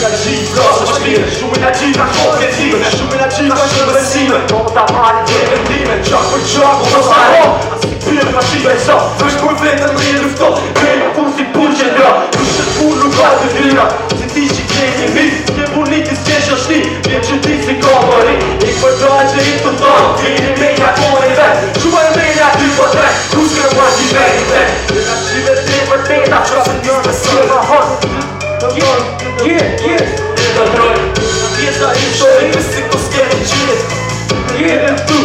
energi, flasë më shpire. Shumë energi ka kohë jetime, shumë energi ka shumë besime. Do ta marrë të vendime, qak për qak, do sa ro. As t'i pire ma shive sa, vesh kur vetën më jetë fto. Krejnë pun si pun që ndra, kushet pun nuk ka të vira. Si ti që keni mi, ke bunitis kesh është ni. Vjen që ti si ka bëri, ik për dojnë që i të thonë. Tini menja kone i vet, shumë e menja ty po tre. Kushke më që i veri i vet. Vena shive te për teta, qasën njën me si ma hot. Të troj, pjesa i shori, kësi ku s'keni qit. Tu,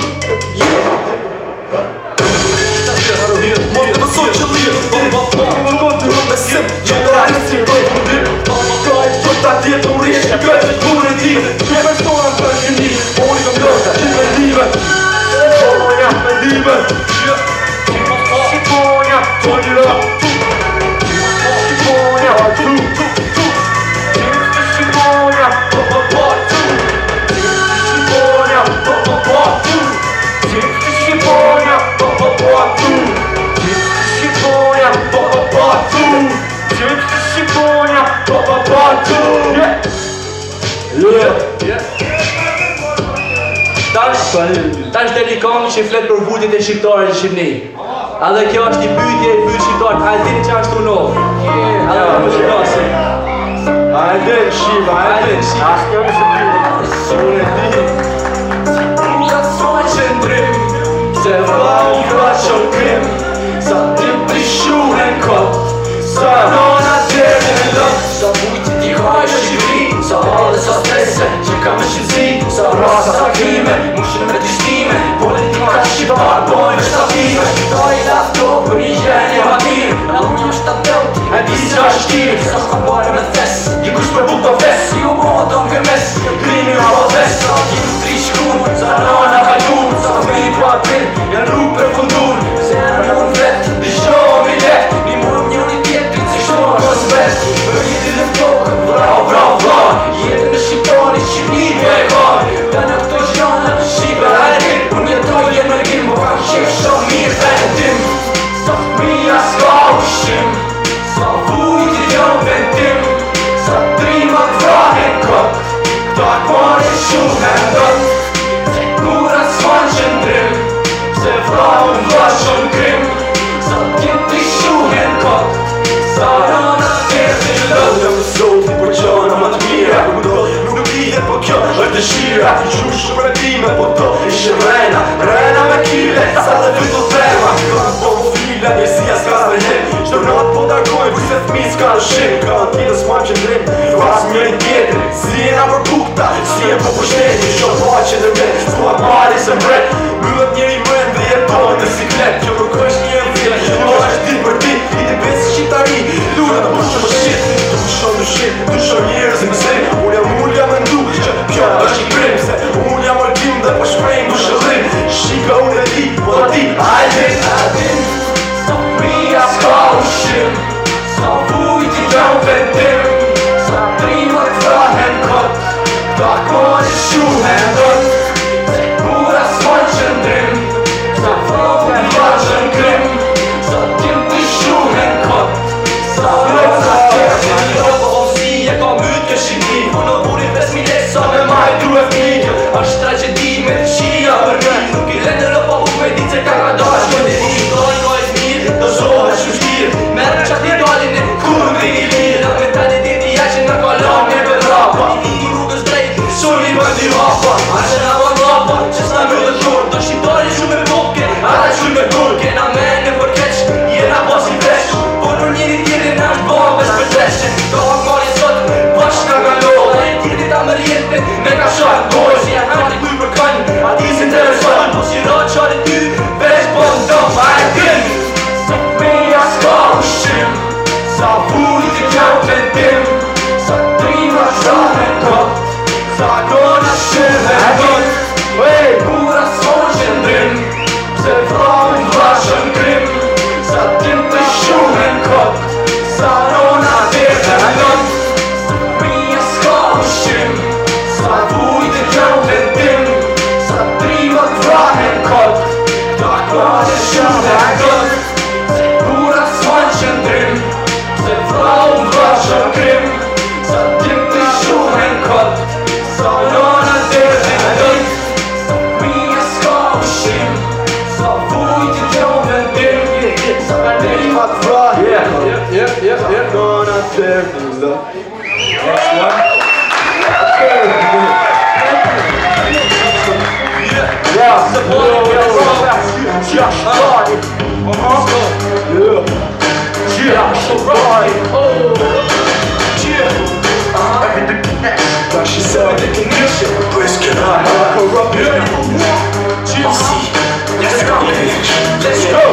Më mësoj që lirë, më konë të besim, që të rajnë si rojë më dirë. Kaj që ta tjetë më rishë, kaj që të burë e time, që personën për një një, oni këm lërë, që mendime, Shqiponja, mendime, Shqiponja, të njëra, Shqiponja, Shqiponja, Tash delikami që flet për vutit e shqiptarët në Shqipni. Edhe kjo është i pyetje e pyet shqiptarët, a e dini që është uno? Edhe më shikasin. a e din shiva, a e din shiva. As kjo nëse ty, unë e di. Ura s'ma qëndrim, se vlau vla qo krim, sa ti prishuhen kot, sa nona tjene në lot, sa vujti ti haj Shqipni, sa halë sa strese, që ka me shqipsi, sa rasa sa krime, mushin me tishtime, politika shqiptar bojnë shtatime, ta i lafto për një gjenje hatir, e unë jam shtatëlt, e di si qa shkirë, sa s'ka bare me thes, dikush për buk të ves, si u moha të më këmes, krimi u hava ves, sa t'jim tri shkun, sa nana kajun, sa vri po atin, janë rrug për fundun, se në mund vet, di shohëm i let, ni mërëm një një tjetrit, si shohëm në svet, për jeti dhe tokë, vrau, jetë në Shqiptari, Shqipni për e kari, të në këto gjana, Shqipe rajrin, unë jetoj jenë në gjim, po kam qef shumë mirë vendim, sa fëmija s'ka ushim, sa vujti jo vendim, sa trimat vrahen kot, këta kone shumë e ndot, se kura s'man qëndrim, se vrau vlashon krim, sa tjetri shuhen kot, sa rana tjetri lot. Jam zoti për qana më të mira, nuk dihet po kjo është dëshira. Shumë shumë redime, po to ishe rena me kile, sa dhe vyto tema. Po më fila, njësia s'ka së rejim, qdo natë po darkojnë, kur se fmi s'ka në shim. Ka në tjene s'ma qëndrim, pas njëri tjetri, si e na për bukta, si e po pushteti, shumë pa që ndërmet, s'po atë mari se mbret. Myllet njëri mërën dhe jeton në siklet, kjo nuk është një vjet, kjo është ti për ti, i të besë shqiptari, luna të bushë më shqit. Du shon njerëz më se, unë jam me ndu, që kjo është i krim, se unë jam orkim dhe po shprejnë në shëllim. Shika unë e di, po të di, a e din, sa fria s'ka ushim, sa vujti gjam vendim, sa trimat vrahen kot, ta kone shuhen dot, se kura s'man qëndrim, sa vlau vlashën krim, sa tjetri shuhen kot, sa rasa tjetri lot. E ka mytë kë Shqipni, unë burin 5.000 lek sa me maj tru e fmi. Ashtë tragedi me të qia për një, nuk i rende në pa u me ditë se ka ka dash kënderi. Dojnë gojtë mirë, do zohë shumë shkirë, merë qatë i dalin e kur ngrini lirë, me tani vazhdo. Next one. Yeah, the party, She said the connection, brisket, corrupted. Let's go, let's go.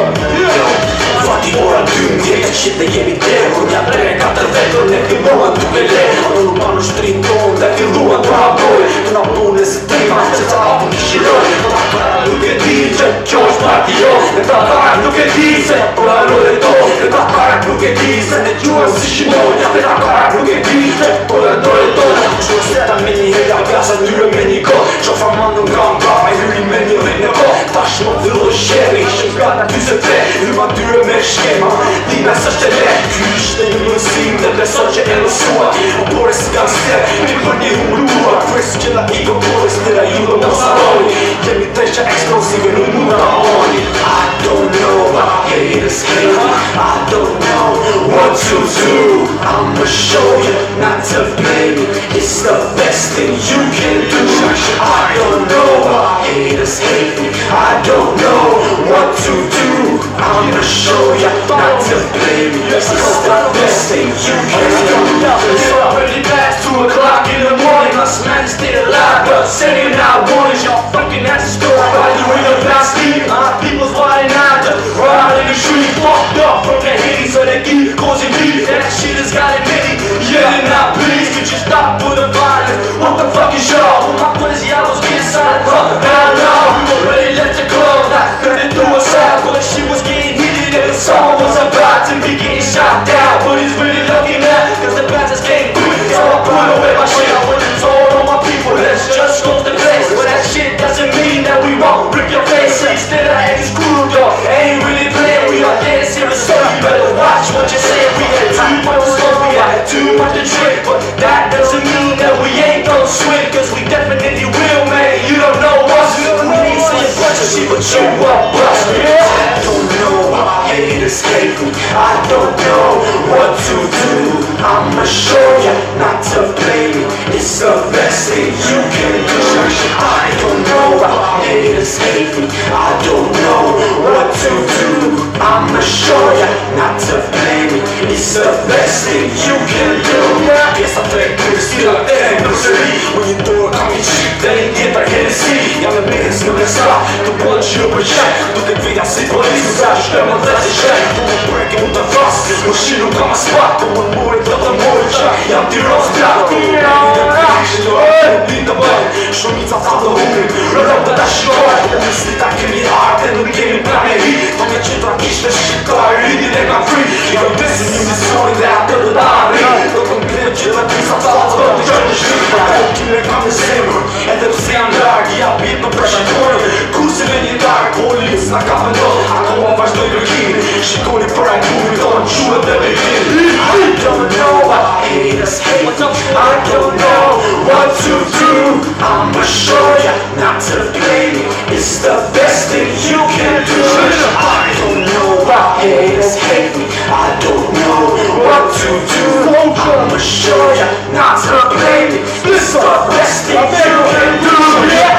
Fatti ora più che shit che mi devo. Ja preka të vetën e filluan duke le. Ato nuk pa në shtrin ton dhe filluan të hapoj. Të na punë se tema se ca hapun kishiroj. Ta para nuk e di që kjo është parti jo. Dhe ta para nuk e di se polaroj e to. Dhe ta para nuk e di se ne gjuar si shimoj. Dhe ta para nuk e di se polaroj e to. Shko seta me një hera gasa dyre me një ko. Qofa mandën kam prapa i hyri me një rejnë ko. Tash më filloj sheri, shëm gata 23. Hyma dyre me shkema, dina së është e le. Ky ishte një mësim dhe beson që e mësua. O pore si kam step, mi për një humrua. Kres qëlla i go pore stira ju do më saroni. Kemi të që eksplosive nuk mu ta oni. I don't know why haters hate me. I don't know what to do. I'ma show you not to blame me. It's the best thing you can do. I don't know why haters hate me. I don't know what to do. I'ma show you not to blame me. It's the best thing you can do. It's already past 2 o'clock in the morning. My man is still alive, but saying I want is y'all fucking ass store. By the way, I'm not sleeping. My people's wilding out, just ride in the street, fucked up from the Haiti, so they keep causing beef. That shit has got it many. Yeah, now please, could you stop with the violence? What the fuck is y'all? With my pussy, I was getting silent. Hell no, we already left the club. Not cutting through a side, but she was getting heated and the song was about to be getting shot down. But it's really lucky now, cause the bastards came quick. So I put away my shit, I went and told all my people, let's just close the place. But that shit doesn't mean that we won't rip your face. Instead I had you screwed up, ain't really playing. We are dead serious, so you better watch what you say. We had too much to smoke, we had too much to drink. But that doesn't mean that we ain't gon' swing, cause we definitely will, man. You don't know us, we ain't see a bunch of shit, but you are busted. I don't know why haters hate me. I don't know what to do. I'ma show you not to blame me. It's the best thing you can do. I don't know why haters hate me. I don't know what to do. I'ma show you not to blame me. It's the best thing you can do. Pjesa të e kërës tira e nësëri. Më një dorë kam i qip dhe një tjetër herësi. Jam e mirës në lesa të bëllë që jo përqaj. Duke t'vida si polis në zashë të më dhe si qaj. Po më breke mu të fras, më shi nuk kam aspat. Po më mori dhe të mori qaj. Jam t'i ros t'lat. Din të bëjnë, shumica ta të humin. Rërëm të ta shikoj. Dhe nësli ta kemi arte, nuk kemi planeri. Ta me qetra kishtë shqiptar, rridin e kam fri. I kam besin një misionin dhe atë të dari. Do të m'krem që dhe pisa ta të të të gjërë në shqipta. Po kime kam në zemër, edhe pse jam larg. Ja bjet në preshatorën, kurse me një dark. Polis na ka pëndot, akoma vazhdoj kërkim. Shikoni për ajkurin, do në quet dhe bekim. I don't know why haters hate me. I don't know what to do. I'ma show you not to blame me. It's the best thing you can do. I don't know why haters hate me. I don't know what to do. I'ma show you not to blame me. It's the best thing you can do.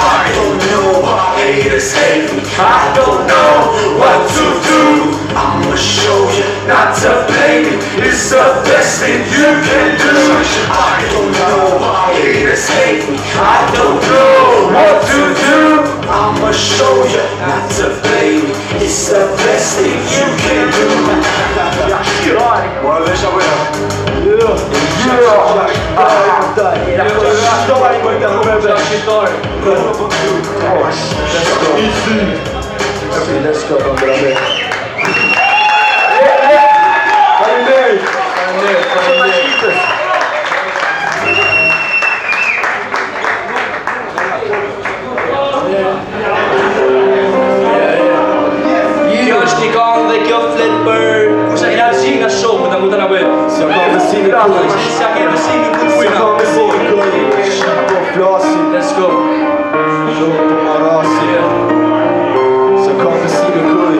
I don't know why haters hate me. I don't know what to do. I'ma show you not to blame me. It's the best thing you can do. I don't know why haters hate me. I don't know what to do. I'ma show you not to blame me. It's the best thing you can do. Bora deixa Let's go, Kjo është një kanë dhe kjo flet për kusha energji nga shoku ta mu të na bëjë. Si ka besimin kuj. Si ka besimin ku Si ka besimin kuj. Po flasi. Let's go. Shumë po marasi. Si ka besimin kuj.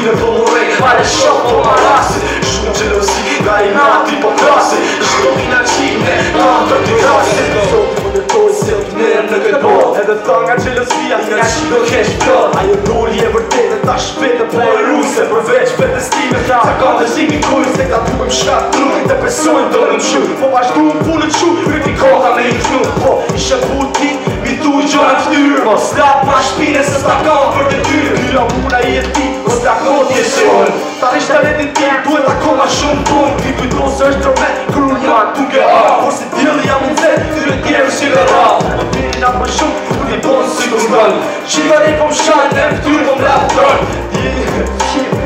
shpine po më rej, pare shok po ma rasi. Shumë gjelosi, nga i nati po krasi. Shto i në qime, në të t'i krasi. Zotë më nëtoj se të nërë në këtë bot. Edhe tha nga gjelosia, nga që do kesh plot. Ajo doli e vërtet e ta shpete po e ruse. Përveç vetës time ta kam të zimi kuj. Se ta duhem shkat tru, dhe pesojnë do në mshu. Po vazhdu në punë të shu, ryti koha me i knu. Po ishe puti, mi tu i gjona të tyrë. Mos lap ma shpine se s'ta kam për të tyrë. Kyra puna i e ti, mos t'ak not jesion. Ta rish talentin ti, duhet akoma shumë pun. Ti kujtron se është dromet, kru janë tuk e a. Por si djeli jam unë vet, tyre tjerë si dhe ra. Po tiri na për shumë, ku ti bonë si ku ndën. Qiveri po më shajnë, e ftyrë po më lafë tërë.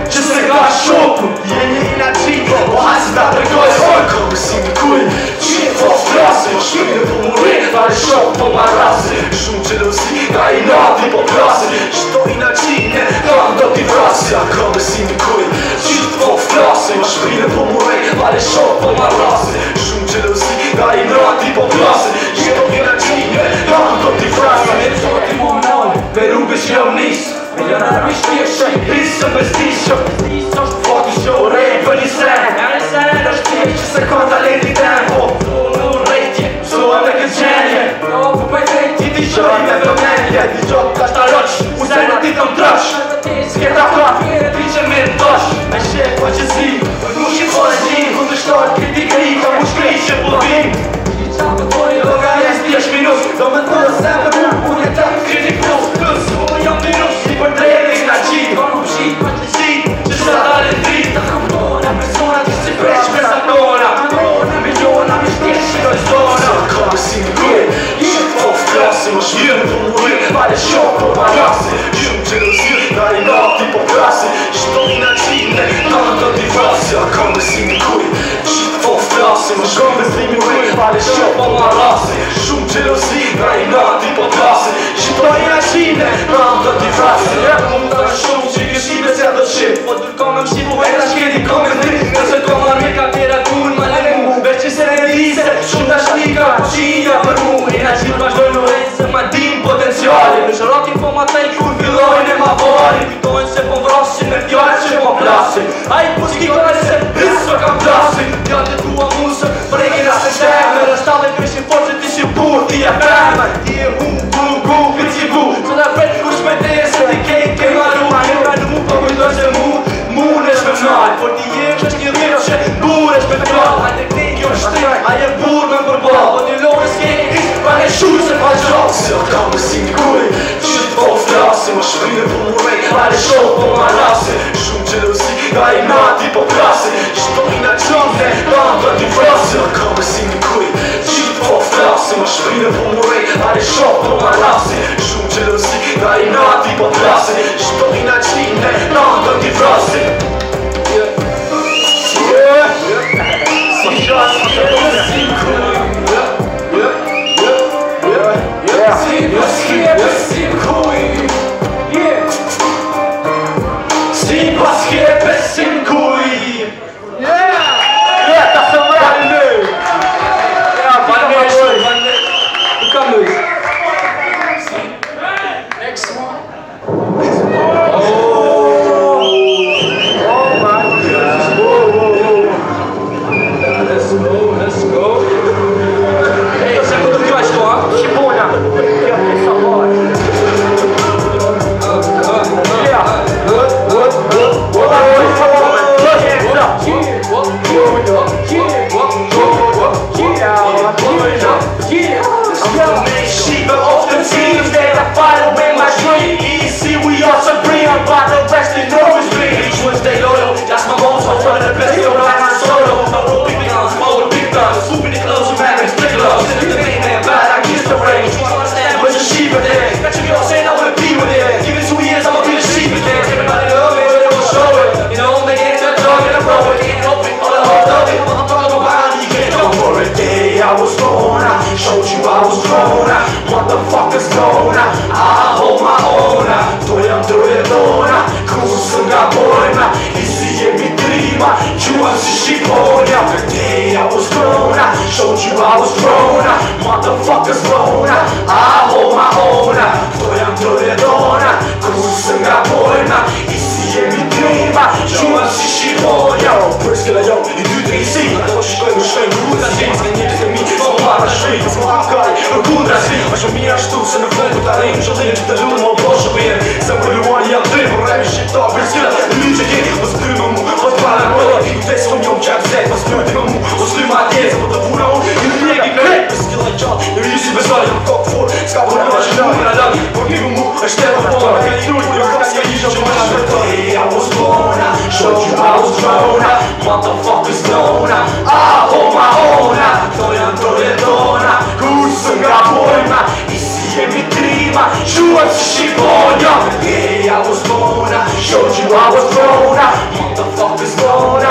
Që se ka shoku, jeni i nga qipo. Po hajtë ta tregoj, ka më si mi kuj. Qitë po flasi, po shpine po më rejnë. Pare shok po ma rasi. Shumë gjelosi, ka i nati po plasi. Shto i nga qine, kam do t'i vrasi. Ka më si mi kuj. Qitë po flasi, po shpine po më rejnë. Pare shok po ma rasi. Shumë gjelosi, ka i nati po plasi. Shto i nga qine, kam do t'i vrasi. Me të zoti mu mënoni, me rrugës që jam nisë. Me jona në mishtjeshe, hisë me stisho. Stisho është foti që u rejnë për një sen. E një sen është tje që se ka talenti tempo. Në rejtje, soa me këtë gjenje. Jo, për për rejtje, ti qoj me vëmenje. Ti qoj ka shta roq, u se në ti të më trosh. S'keta ka, ti që me në tosh. Me shek po që zi, nuk shi po e gjin. Ku të shtojt kritikri, ka mu shkri që po dhim. Logares 10 minut, do me të se me bu, unë e të kritiku. Plus, unë jam virus, si për drejtë nga qitë. Do në pëshit, për të qitë, që sa dalë dritë. Ta këmpona, persona që si preq me sakona. Në miliona, mi shtjesh që dojë zona. Ka më si mi kuj, që po flasi. Më shpine po më rejnë, pare shok po ma rasi. Shumë gjelosi, nga i nati po krasi. Shto i nga qine, kam do t'i vrasi. Ka më si mi kuj, që po flasi. Më shpine po më rejnë, pare shok po ma rasi. Shumë gjelosi, nga i nati po krasi. Shto i nga qine, kam do t'i vrasi. Më më të shumë që i këshime se ato shqip. Po të kam e më shqipu, e ta shketi kam e ndri. Nëse kam arme ka tjera kun ma le mu. Veç që se ne dise, shumë të shtika, qinja për mu. E nga qitë vazhdoj në rejtë se ma dim potenciali. Në shëratin po ma tej kur fillojnë e ma bari. Kujtojnë se po vrasin me fjallë që po plasin. A i puski kone se hiso kam plasin. Fjallë të tua musë, prekin asë sheme. Rështave këshin forë që ti shi pur, ti e feme. Ti e hu, këtë si bu. Që da pret kush me te se ti kejt ke maru. A një pranu po kujdoj se mu nesh me mnaj. Por ti jesh është një rrë që buresh me fjallë. A të knejt jo shtik, a je bur me përbal. Po një lore s'kejt is, pa ne shuj se pa gjall. Se ka më si mi kuj, që po flasi. Më shpine po më rejnë, pare shok po ma rasi. Shumë gjelosi, nga i nati po krasi. Shto i nga qine, kam do t'i vrasi. Ka më si mi kuj, që po flasi. Më shpine po më rejnë, pare shok po ma rasi. Shumë gjelosi, nga i nati po krasi. Shto i nga qine, kam do t'i vrasi. Motherfuckers gonna, I hold my own. To jam drojevona, kusë nga bojna. I si jemi trima, gjuan si Shqiponja. The day I was grown, showed you I was grown. Motherfuckers gonna, I hold my own. To jam drojevona, kusë nga bojna. I si jemi trima. se në vënd ta rim qëllim që të lutë më boshë për jem se për luan jam drim për remi shqiptar për s'kjela një që keni më s'kry më mu më t'pare në mëllë i kutes kom jom qak zet më s'kry më mu më s'kry ma tjezë më të puna unë i në njek i kret për s'kjela gjatë i rri si besar jam kok for s'ka për në që nuk në lag për një më mu është të më por ka i truj për ka s'ka i që më shkërtoj I was born, I showed you I was grown motherfuckers known my own to janë të redona kur së nga bojna I si jemi trima Shuat si Shqiponja Hey, I was born, I showed you I was grown motherfuckers known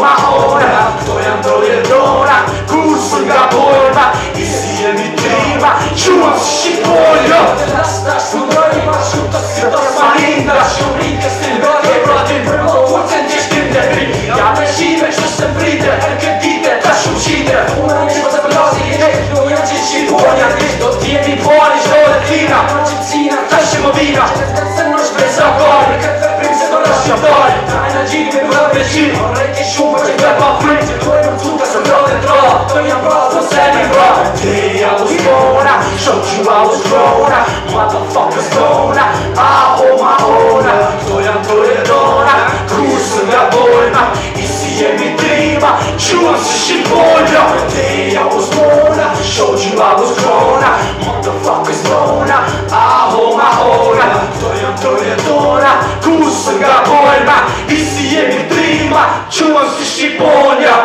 my own to janë të redona kur së nga bojna I si jemi trima Shuat si Shqiponja Las më dojma Shuta si të smarinda Shumrin këstin Gëke pratin për më kurcen gjishtin dhe bri Ja me shime që se mbrite Her këtë dite ta shumë qite Unë në një pëse përlasi i nejt Do jam që Shqiponja Do t'jemi pari qdo dhe tina Në qipsina ta shi më vina Se në shpresa kari Në këtë veprim se do në shqiptari Ta e në gjini me vërë veqin Rejti shumë që të pa frit Që dojmë në cuka se mdo dhe tra Do jam pra do se një pra Hey, I was born, I showed you I was grown motherfuckers known my own to janë të redona kur së nga bojna I si jemi trima Quam si Shqiponja Hey, I was born, I showed you I was grown motherfuckers known my own to janë të redona kur së nga bojna I si jemi trima Quam si Shqiponja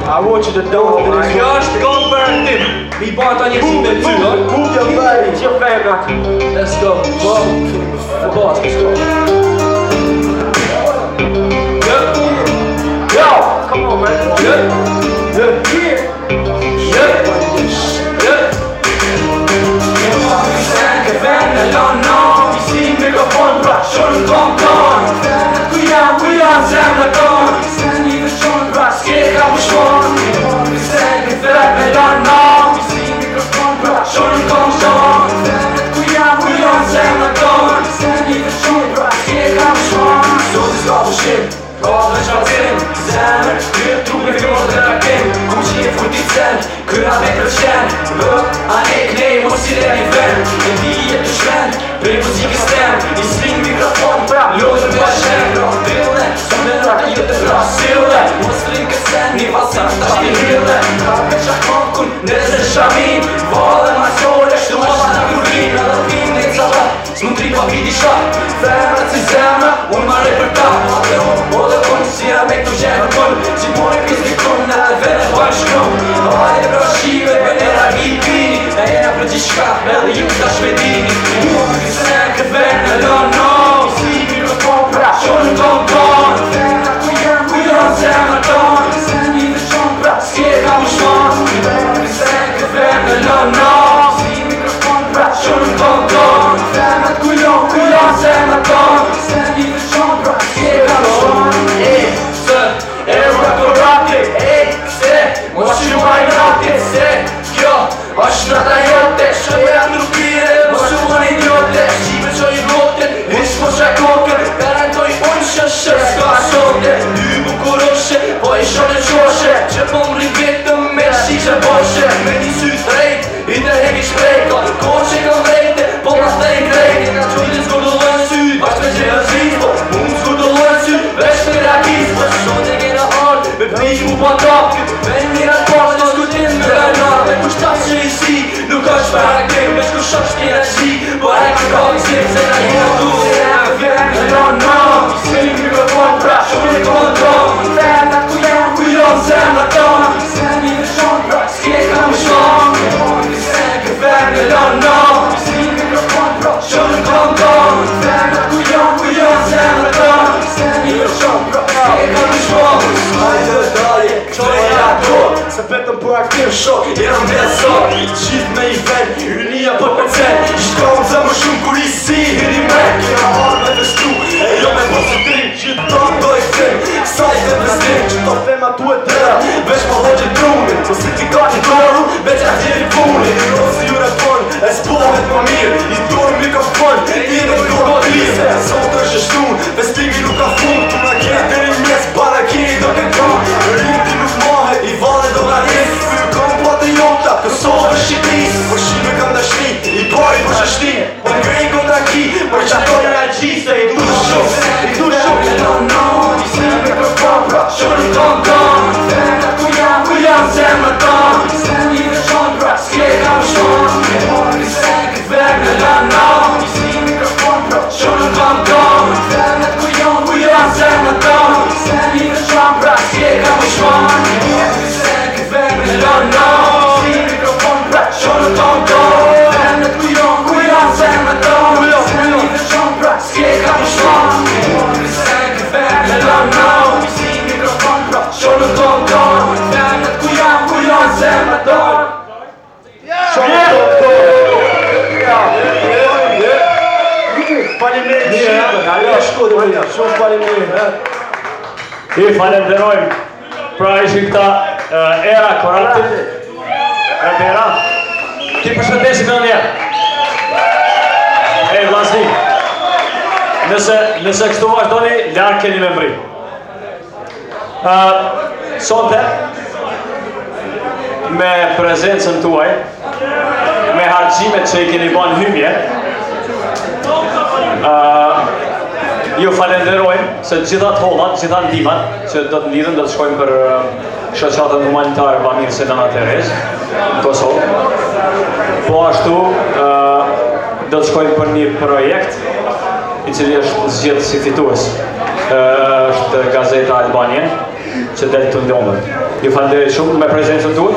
I want you to know this. Kjo është komparativ. Mi bën ta njësi me ty, no? Move your body, it's your favorite. Let's go. The boss, let's go. Yo, come on, man. Zemër, kryet trupe fjord dhe rakim Ku që je futi cent, këra me kërqen A ne knej, mos i reni ven E di jetë të shven, prej muzikës tem I sving mikrofon, lodër me shen Dille, së me nërta jetë të rasille Mos të rinë kësen, një valsin të ashti hille Ka me qakon, në zë shamin Vale ma qore, shtu ma në kurin Edhe pim në cala, s'më tripa vidi shak Femrat si zemra, unë ma rej për ta O dhe konë si a me këtu gjenë konë Si mori pizdi konë, në dhe vene banë shkronë Hajde pra shive, bëne ragi i pini E jena për gjishka, edhe ju ta shvedini Unë këse këtë vene, no Si mikrofon pra, shonë tonë Femrat ku janë zemra tonë Se një dhe shonë pra, s'ke ka më shonë Unë këse këtë vene, no Si mikrofon pra, shonë tonë Femrat ku janë zemra tonë Se një dhe shonë pra, s'ke ka më shonë është në ta jote, shëja nuk pire Mos u më një idiote, shqipe qo i rote Ish po qa koke, garantoj unë shëshe Ska sote, dy bukuroshe Po i shone qoshe, që po më vetëm me shishe boshe Me një sy drejt, i të heki shprejko Koqe kam vrejte, po ma stej krejt Nga qojnë zgurdollojnë sy, bashk me gjerë zis Po unë zgurdollojnë sy, vesh me rakis Po shote kena ard, me pik mu pa top Me një raport, në skutin me gajnar Me kushtat që i si, nuk është para kem Vesh ku shosh t'jena qi, po e ka kavi s'kem Se na jena du, se e me vjen No, si mikrofon pra, shumë i kontrol Femrat ku janë zemra tonë Se një dhe shonë pra, s'ke ka më shonë Se ke vjen no Si mikrofon pra, shumë i kontrol Femrat ku janë zemra tonë Se një dhe shonë pra, s'ke ka më shonë Hajde dalje, qoj e ato Se petëm për aktiv shok, jena më sot Qitë me i ven, hyria për përcen Shkohën zë më shumë kur i si, hyri me Kena arë me festu, e jo me posë trim Që to do e këtim, sajt e vëzdim Që to fema tu e dëra, veç po hoqe trunin Po si ti ka që toru, veç a gjeri punin Rosi ju repon, e s'pohet më mirë I dorë mikrofon, i në dorë t'lise Sot është shtun, festimi nuk ka fund Tu na kjerë deri mes, para kjeri do I falenderojmë, pra ishin këta Era Koratit, rapera. Ti përshëndesim edhe një. E vllazni. Nëse kështu vazhdoni, larg keni me mbri. Sonte me prezencën tuaj, me harxhimet që I keni bën hymje, ju falenderojmë se gjithat hollat, gjitha ndihmat që do të lidhen, do të shkojmë për shoqatën humanitare bamirëse Nana Terez në Kosovë. Po ashtu do të shkojmë për një projekt I cili është zgjedhur si fitues. Është Gazeta Albanian që del të ndonë. Ju falenderoj shumë me prezencën tuaj.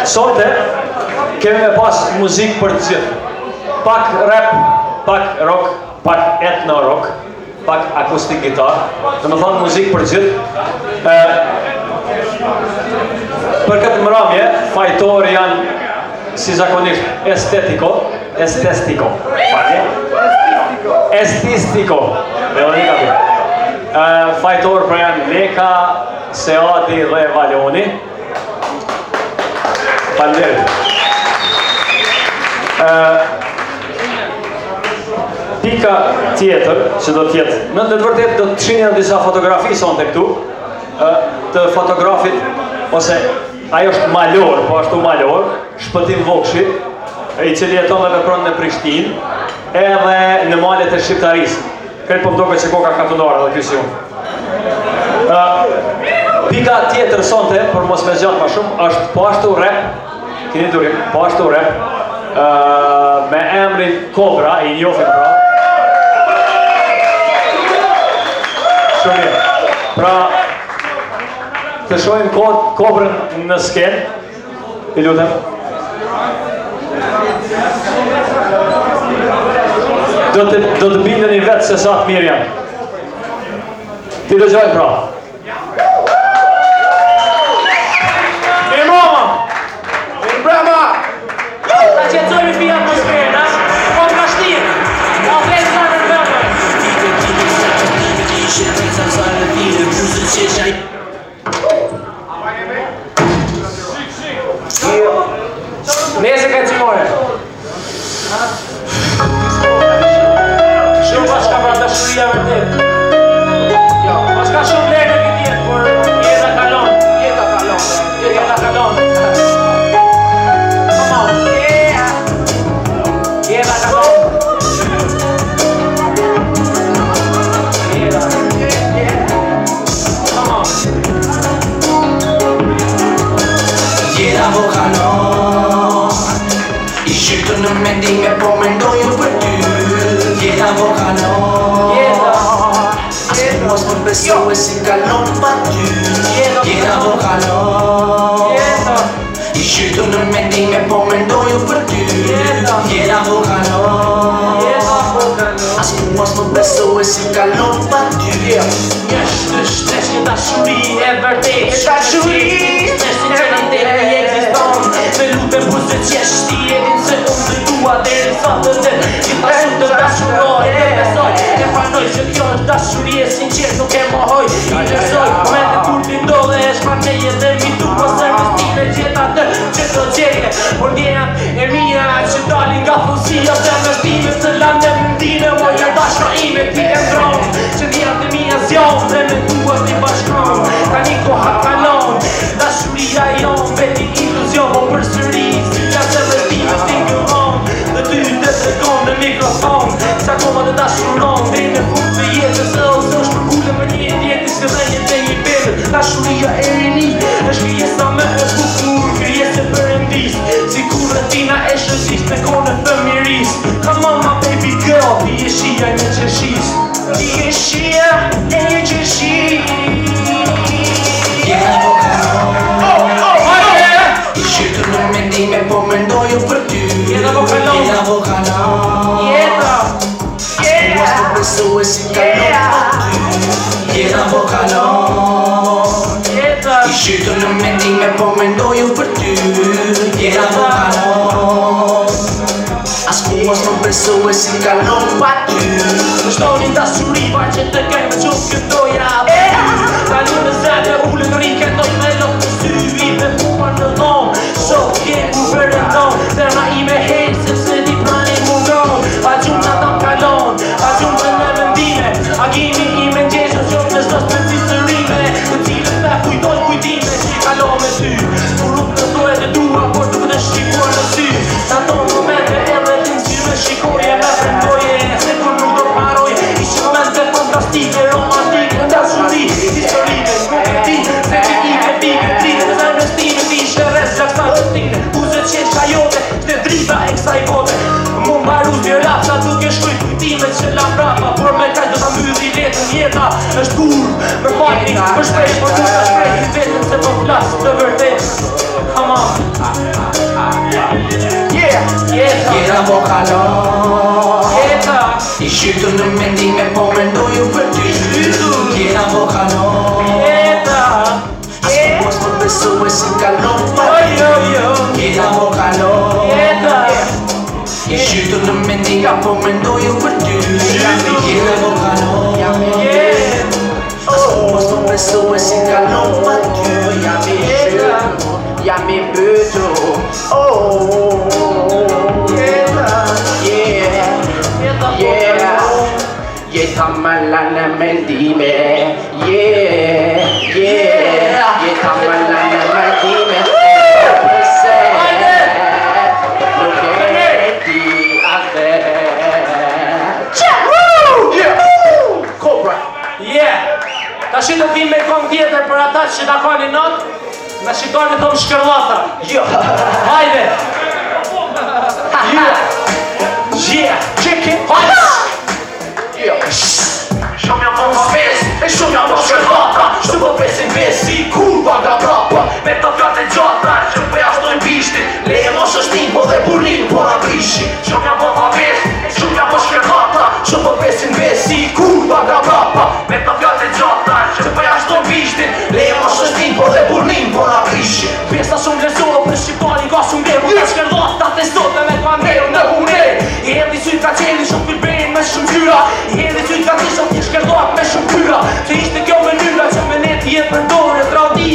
Sonte kemi me pas muzikë për të gjithë. Pak rap, pak rock, pak etno rock, pak akustik gitar, dhe më thonë muzikë për gjithë. Për këtë mramje, fajtorë janë si zakonisht estistiko, fajtorë për janë Leka, Seadi dhe Valoni. Falenderit. Pika tjetër që do t'jetë, në të vërtet do të shihni disa fotografi sonte këtu, të fotografit, ose ajo është malor, po ashtu malor, Shpëtim Vokshi, I cili jeton dhe vepron në Prishtinë, edhe në malet e shqiptarisë. Kretë po më doke që koka katunare dhe kysi unë. Pika tjetër sonte, për mos me zgjatë ma shumë, është po ashtu rap, kini durim, po ashtu rap, me emrin Kobra, I njofim pra. Shumë mirë. Pra, të shohim Kobrën në sken, I lutem. Do të bindeni vetë se sa të mirë janë. Ti dëgjoj pra. Brava! Ta qëtëzojmë fi atmosferën, po të kashtirë, po të rejtë sa në vëmë. Nese ka qimore. Shumë pas ka pra dashuria vërtet. Jo, pas ka shumë lejnë në këtë jetë, por jeta kalon. Jeta kalon. Come on. Jeta kalon. Come on. Jeta po kalon I shqytu në mendime po mendoju për ty Jeta po kalon As mos më besoj si kalon pa ty Jeta po kalon I shqytu në mendime po mendoju për ty Jeta po kalon As mos më besoj si kalon pa ty Shpesh një dashuri e vërtet Shpesh sinceritetin e ekziston Me lutem kur se qesh ti e din se unë të dua deri sa të den Gjithashtu të dashuroj e besoj E pranoj që kjo është dashuri e sinqert nuk e mohoj I lësoj momente kur ti ndodhe e shpateje dhe mi du po zemrës time gjeta të që të gjeje Por ndjenjat e mija që dalin nga fusia zemrës time Se lande mundine o një dashra ime ti e ndron Që ndjenjat e mija zjon dhe me duhet t'i bashkron Ka një koha kalon Dashuria jon veti iluzion po përsëris Nga zemrës time stingëllon Dhe ty të tregon në mikrofon Sa koma të dashuron Dhe në fund të jetës ose është përkullë më një jetës Që dhe jetë e një bebet Dashuria e rini është krijesa më e bukur Krijese perëndis Si kur tina e shëzis me kone të miris Come on my baby girl Ti e shia një qeshis Ti e shia e një qeshis Jeta po kalon I shqytu në mendime po mendoju për ty Jeta po kalon Jeta po kalon Jeta Mos më besoj si kalon pa ty Jeta po kalon I shqytu në mendime po mendoju për ty Jeta po kalon As ku mos më beso e si kalon pa ty. Shtonin dashuri pa që të kemë që këndoja Tani në zemre ullën rike doj me lopë të syvi me mua në dhomë Shok jeku vërë tonë Terna ime hejtë sepse di prani mungon A gjuna ta kalon, a gjunë të në vendime A gimi ime ngjeshë që në shto specifërime Në cilët me kujtoj kujtime që i kalon me ty Kur nuk në dojë dhe dua, por nuk në shqipor në sy Sa to momente edhe të nësi me shikoje me frendoje Se kur nuk do paroj, ishi momente fantastike, romantike Në dashuri, historike, konkreti, se që i me pike trite Se në stime ti shërës gja kësa gjëtine Uzet qenë qa jote, shte drita e kësa i bote Mu mbaruz një lapsa duke shkuj kujtime që la prapa Por me kaj do ta mbyzi letën jeta është kur Me fajni, për shpesh, por nuk të shprejhi vetën Se po flas të vërtet Come on Jeta po kalon Jeta I shqytu në mendime po mendoju për ty Jeta po kalon Jeta As mos më beso e si kalon pa ty Jeta po kalon Jeta I shqytu në mendime po mendoju për ty Jeta po kalon As mos më beso e si kalon pa ty Jam i bëtu Jeta më lanë mendime Jeta më lanë mendime Përse Nuk e ti atë Cobra Ta shi të vim me kong tjetër për ata që ta koni not Në shikoni të më shkërlata Hajde Check it Shumë jam po pes, e shumë jam po shkërlata Shumë po pesin besi, kurva nga brapa Me të fjate gjata, që po jashtoj bishtin Leje mos është tim, po dhe burnin, po nga brishi Shumë jam po pes, e shumë jam po shkërlata Shumë po pesin besi, kurva nga brapa Me të fjate gjata, që po jashtoj bishtin Leje mos është tim, po dhe burnin, po nga brishi Pesta shumë lezohë për shqiptari ka shumë gërë Për të shkërlata të sotë me të manderu në hune I hedhi syt ka qeli shumë filberin me shumë tyra I hedhi syt ka ti shumë të shkërlata me shumë tyra Se ishte kjo mënyra që me neti e përdore të radi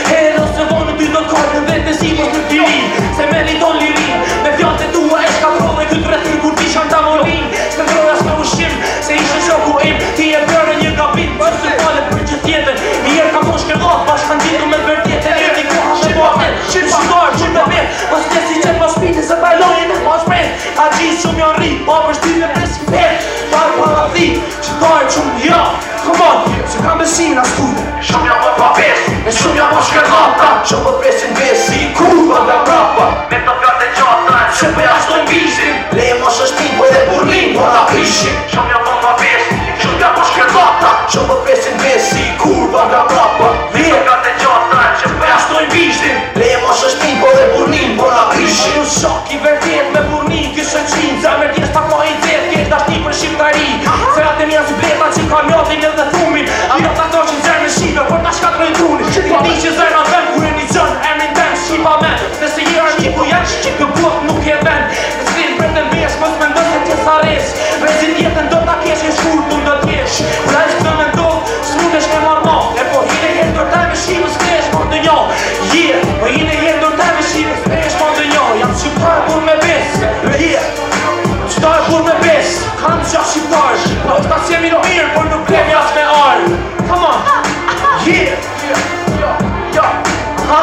Hedhe ose vonë ty do t'kajnë në vetë si mos në tiri Se meriton lirin Me fjallët e tua e shkatrove këtë rrethin kur ti shan tavolin S'ka ndroja s'me ushim se ishe shoku im Ti e bërë një gabim që se fale për gjithë tjetën I herë ka po shkërlata bashkë kanë gjitu me vërtjetën E ti koha me botet, qërë shqiptar, qërë me vet Mos t'jesi qëtë mos piti se t'ajlojnë e mos pret A gjithë shumë janë ri, pa për shtyve presin pet Parë para thi, qëtarë shumë ja Come on, se kam besim në studio Shumë jam po pes, e shumë jam po shkërlata Shumë po pesin besi, kurva nga brapa Me të fjate gjata, që po jashtoj bishtin Leje mos është tim, po dhe burnin, po nga prishin Shumë jam po pes, shumë jam po shkërlata Shumë po pesin besi, kurva nga brapa Me të fjate gjata, që po jashtoj bishtin Leje mos është tim, po dhe burnin, po nga prishin Ju shok i vërtet me burnin, këshën qinë Zemër t'jesht pak ma i tërë, kjesht dashti për shqiptari Se atë mjanë si bleta që ka mjotin edhe thumin Ato ta do që në zërë në shqipe, por ta shkatrojnë trunin Ti di që zërë në vend, kur e një gjën, emrin ten shqipa men Nëse jera një ku janë shqip, këpot nuk je vend Nëse ti për të mbesh, mos me ndonë se t'jes ares Rezi tjetën do t'a kesh, në shkur t'u do t'jesh Ula ishtë të me ndonë, s'mundesh me marma E po hine jetë dër taj me shqipe, s'kresh më ndë njo Po hine jetë dër taj me shqipe, s'kresh më ndë njo Jam shqiptarë kur me bes Qëtarë kur me bes, kanë qa shqiptarë Po të ta qemi në mirë, por nuk plemi as me arë Come on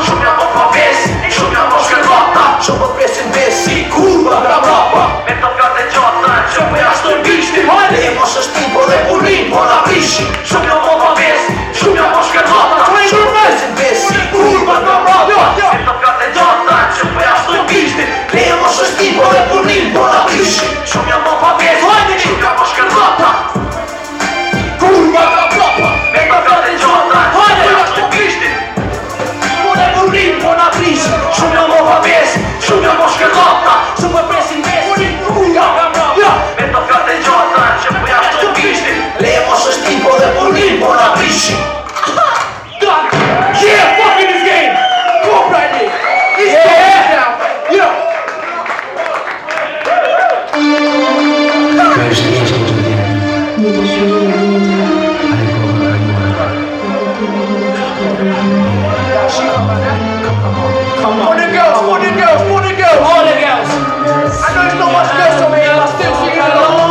Shumë jam po pes, shumë jam po shkërlata Shumë po pesin besi, kurva nga brapa Me të fjate gjata, që po jashtoj bishtin Leje mos është tim, po dhe burnin, po nga prishin Shumë jam po pes, shumë jam po shkërlata Shumë po pesin besi, kurva nga brapa Me të fjate gjata, që po jashtoj bishtin Leje mos është tim, po dhe burnin, po nga prishin Shumë jam po pes, shumë jam po shkërlata Kurva nga brapa Me të fjate gjata, që po jashtoj bishtin Po na prishin, shumë jam po pes, shumë jam po shkërlata Shumë për presin besi, Me të fjate gjata, që po jashtoj bishtin Leje mos është tim, po dhe burnin, po na prishin Come on. For the girls, for the girls, for the girls. All the girls. I know there's not much girls over here, but still singing along.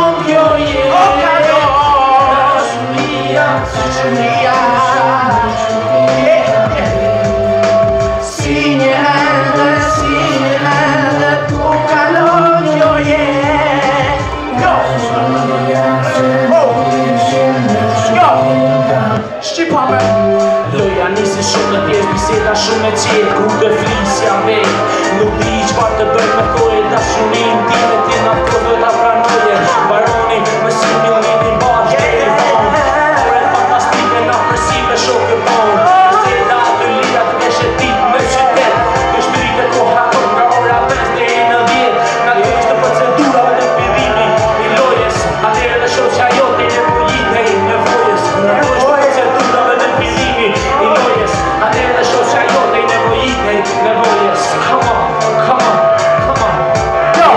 Loja nisi shumë në thjesht biseda shumë e qetë Kur të flisja vetë Nuk di qëfar të bëjt me thoje dashurin Time ti nga të dhe ta pranoje Baroni me si milioni bashkë telefon Ore fantastike nga përsive shokë bon Biseda të lira të keshe tip me qytet Kështë rritë koha kot nga ora 5 dhe e në 10 Nga të ishte procedurave të pirimi I lojes Atere dhe shoqja jote i nevojit e i nevojës Nga të ishte procedurave të pirimi I lojes Atere dhe shoqja jote i nevojit e i nevojës Come on, come on, come on Go!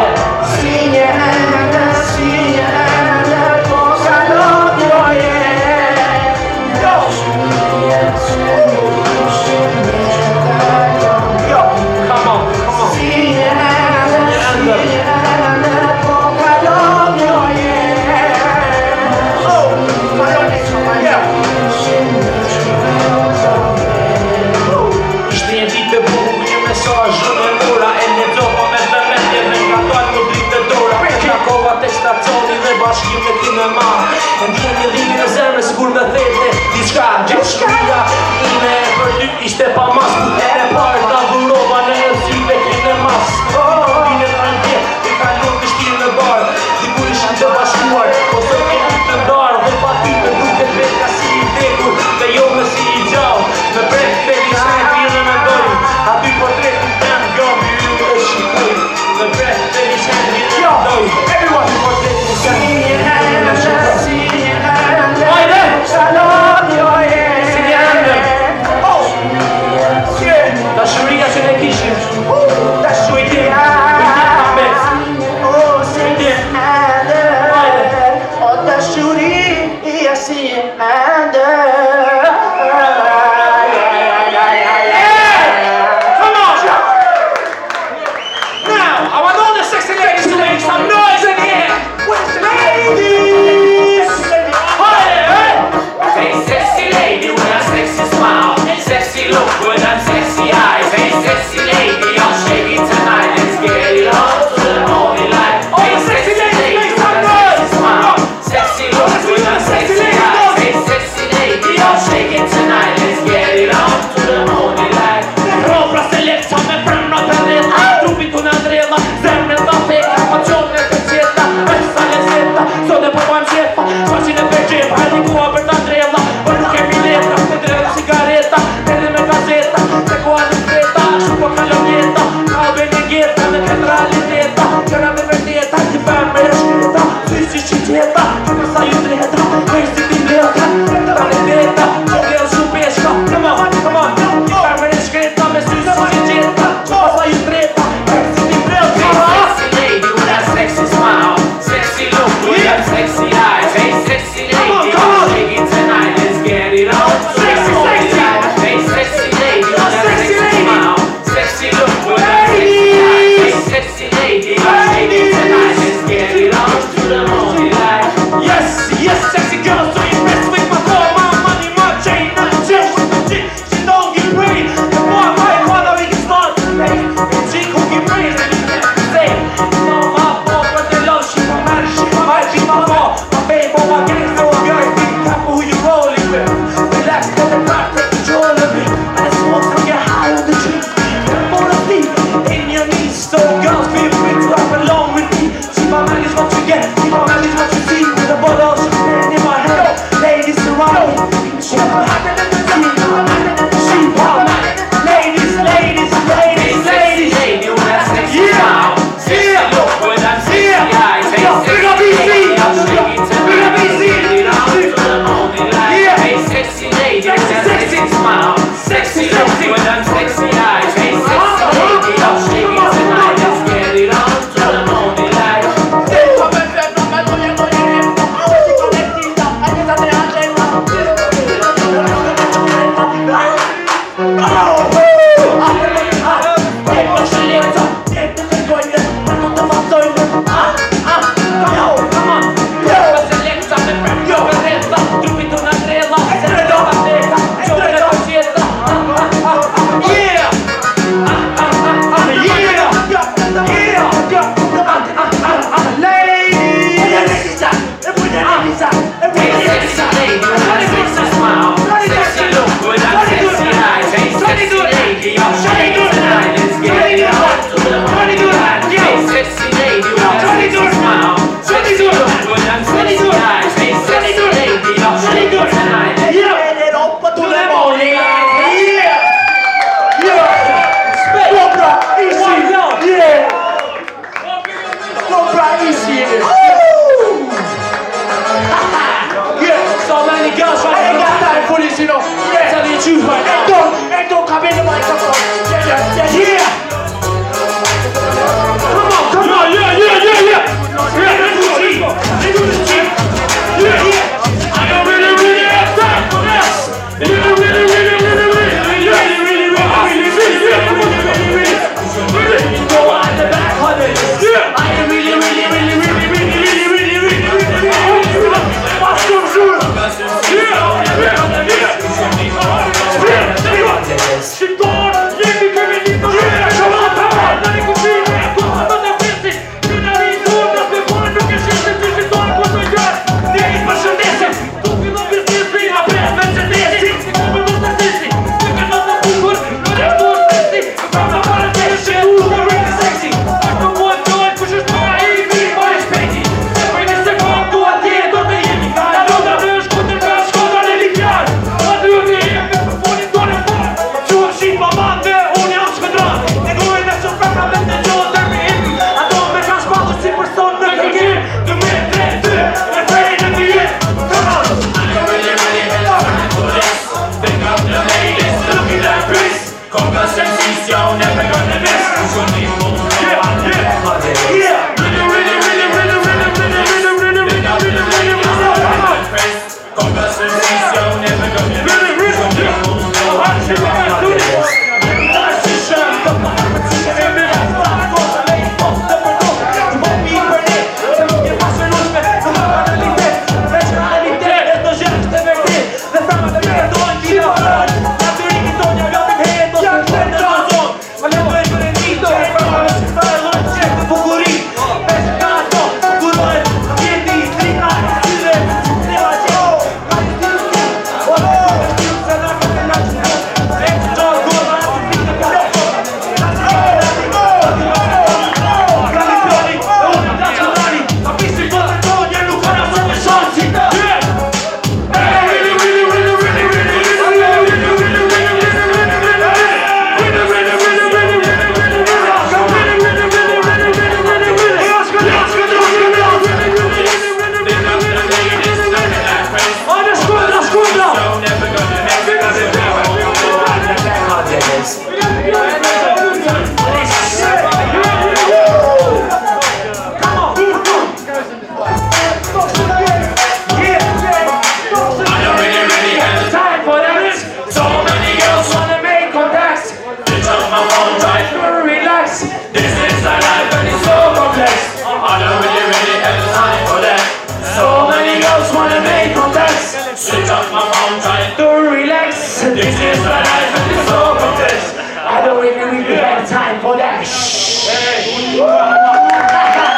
This is the life of the soul of this. I don't really have time for that.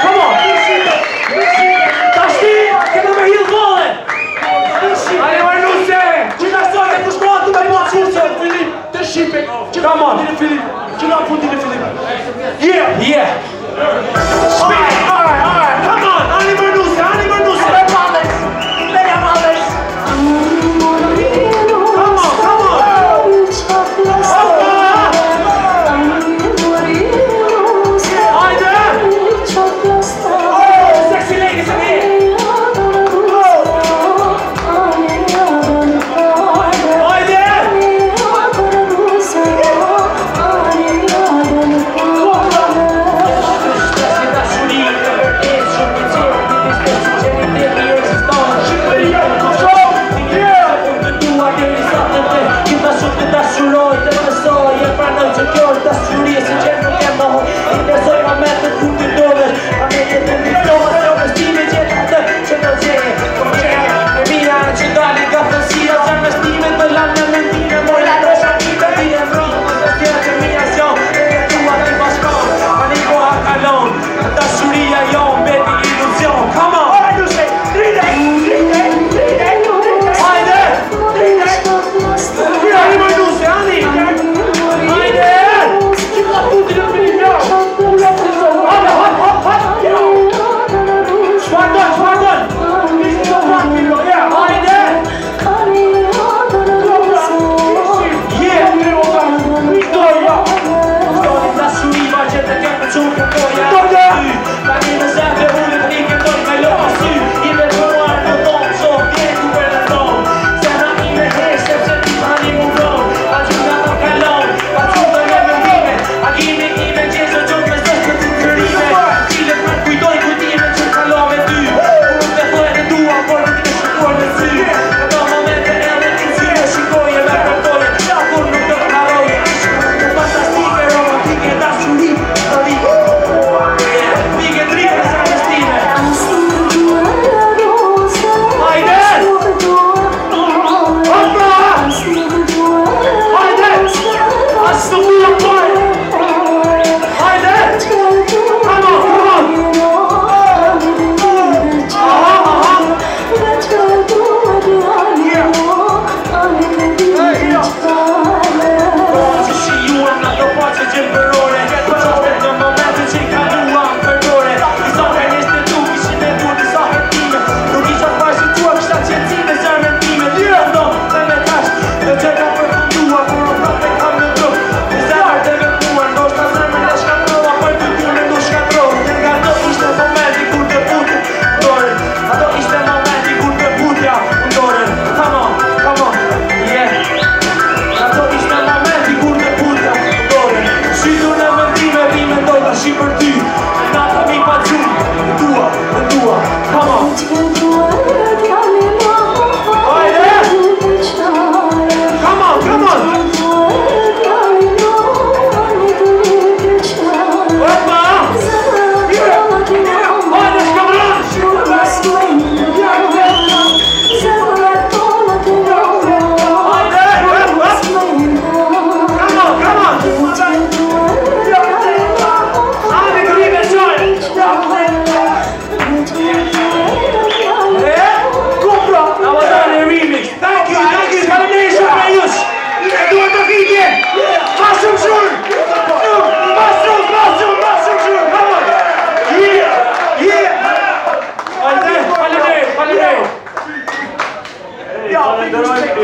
Come on. Tashti, kena me hill bollen. Ai më nuse. Gjithashtu ne kushtohet të bëjmë çuçë Filip. Të shipet. Come on. Filip. Që na futi në Filip. Yeah. Spin. All right. Come on. Ani më nuse.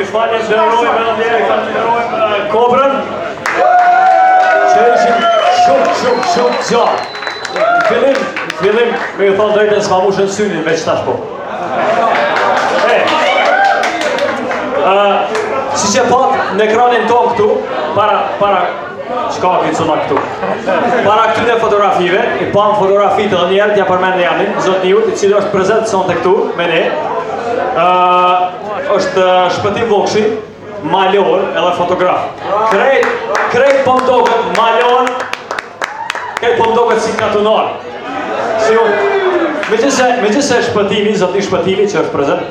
Falenderojmë Kobrën që ishin shumë gjatë. Fillim me ju thonë drejtën s'ma mushën synin me qëtash po. Si që pat në ekranin tonë këtu, para qka këtësona këtu. Para këtyne fotografive, i pam fotografi të njerët, ja përmen në jamin, zotë njut, i cilë është prezent sonte këtu me ne. është Shpëtim Vokshi, malor edhe fotograf. Krejt po mdogët malor, krejt po mdogët si katunar. Si unë. Me gjithse Shpëtimi, zotni Shpëtimi që është prezent,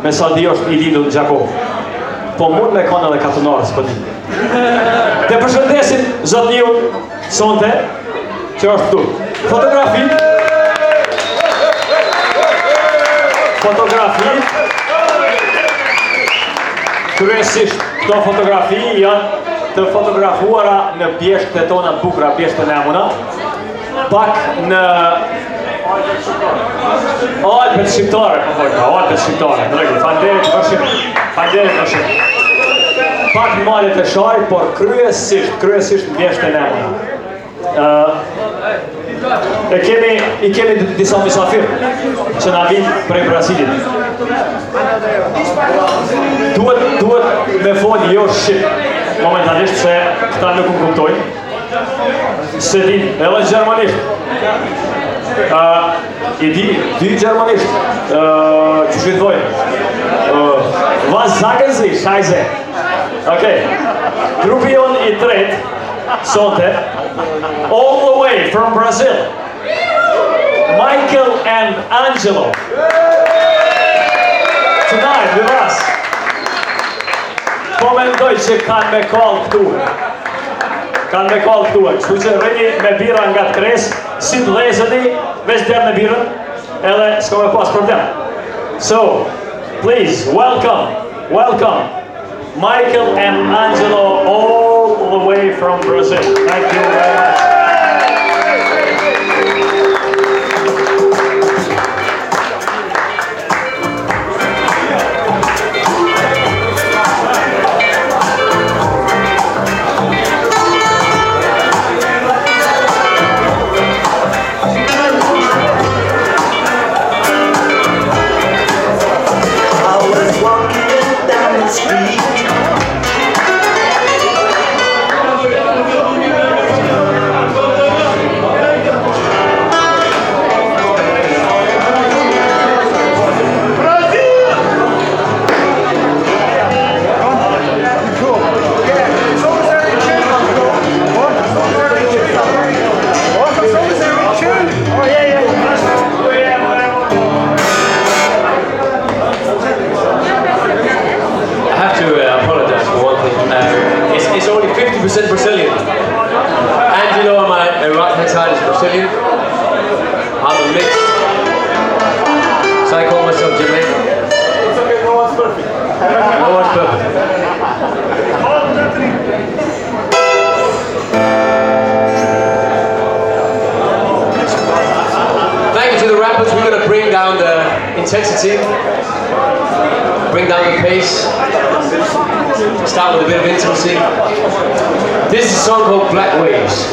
me sa di është i lindur në Gjakov. po mund me kanë edhe katunarës për një. Të përshëndesim zotniu sonte, që është këtu. Fotografi. Kryesisht këto fotografi janë të fotografuara në bjeshtet tona bukra, bjeshtet e Nemuna. Pak në Alpet shqiptare, Alpet shqiptare, Falderit vërshim. Pak në malet e Sharit, por kryesisht në bjeshtet e Nemuna. I kemi disa misafir që na vinë prej Brazilit. Duhet me folë jo shqip momentalisht se këta nuk më kuptojnë. Se din edhe gjermanisht. I di gjermanisht. Që shqitdojnë. Was sagen Sie, Scheiße? Okay. Grupi jon i tret sonte, all the way from Brazil, Michael and Angelo. Tonight with us. Po mendoj që kanë me kallë këtu. Kështu që rrini me bira nga të kres, si të lezëni, veç der me birën, edhe s'ka me pas problem. So, please, welcome, Michael and Angelo, all the way from Brazil. Thank you very much. Brazilian. Angelo on my right hand side is Brazilian. I'm a mix. So I call myself Jamaican. It's okay, no one's perfect. No one's perfect. Thank you to the rappers. We're going to bring down the intensity, bring down the pace, start with a bit of intimacy. This is a song called Black Waves.